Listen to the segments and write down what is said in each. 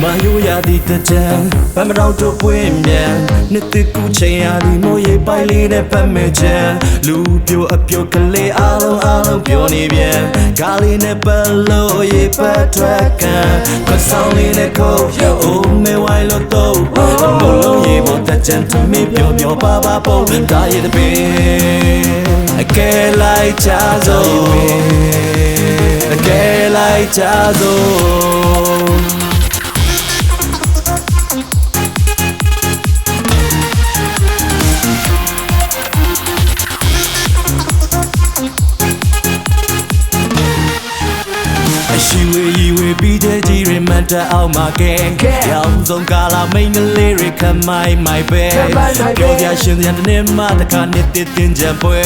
မာယိုရသည်တကြံဗမ်းမတော်တို့ပွင့်မြန်နှစ်သစ်ကူချိန်ရသည်မိုးရိပ်ပိုင်လေးနဲ့ပတ်မဲ့ချံလူပြိုအပြုတ်ကလေးအားလုံးပြောနေပြန်ကားလေးနဲ့ပတ်လို့ရိပ်ပတ်ထွက်ကံကဆောင်လေးနဲ့ခုတ်အိုးမဲဝိုင်းလို့တော့မလုံးရေပေါ်တကြံထမင်းပြောပါပုံဒါရတဲ့ပင်အကဲလိုက်ချစို့အကဲလိုက်ချစို့ရှိဝေးရီဝေးပြီးတဲ့ကြီးရမန်တအောင်မှာကဲရောင်စုံကာလာမိန်ကလေးရခမိုင်းမိုင်ပဲပြောပြရှင်တဲ့နေ့မှတခါနှစ်တင်ကြပွဲ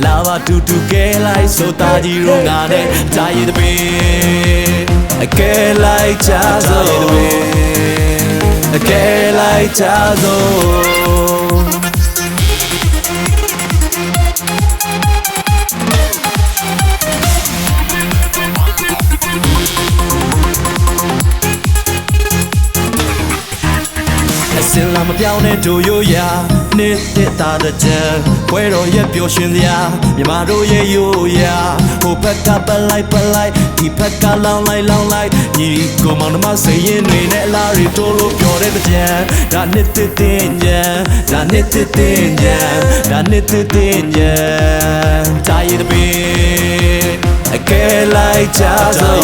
လာပါတူကဲလိုက်ဆိုတာကြီးရောငါနဲ့တာရည်တပင်အကဲလိုက်ချစို့အကဲလိုက်ချစို့စင်လာမပြောင်းတဲ့တို့ရိုးရာနေတဲ့သားတဲ့ကြံဘွဲတော်ရဲ့ပျော်ရွှင်စရာမြမတို့ရဲ့ရိုးရာဟိုဘက်ကပတ်လိုက်ဒီဘက်ကလောင်းလိုက်ညီကိုမောင်နှမစိတ်ရင်တွေနဲ့အလားတွေတိုးလို့ပြောတဲ့ကြံဒါနေတဲ့တင်ကြံဒါနေတဲ့တင်ကြံဒါနေတဲ့တင်ကြံတာရည်တပင်အကဲလိုက်ချစို့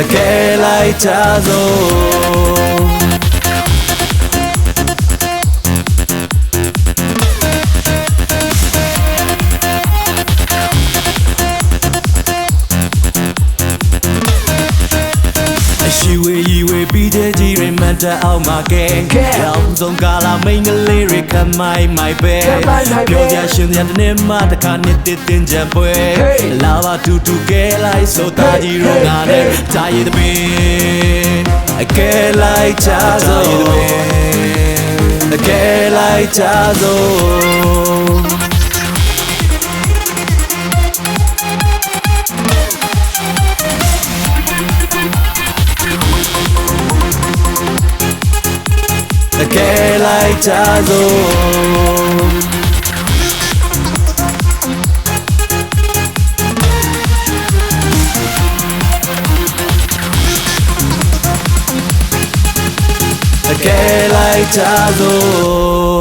အကဲလိုက်ချစို့ရှိဝေးရီဝေးပြီးတဲ့ကြီးရမန်တအောင်မှာကဲရောင်စုံကာလာမိန်ကလေးရခမိုင်းမိုင်ပဲပြောပြရှင်တဲ့နေ့မှတခါနှစ်တင်ကြပွဲလာပါတူကဲလိုက်ဆိုတာကြီးရောငါနဲ့တာရည်တပင်အကဲလိုက်ချစို့အကဲလိုက်ချစို့အကဲလိုက်ချစို့အကဲလိုက်ချစို့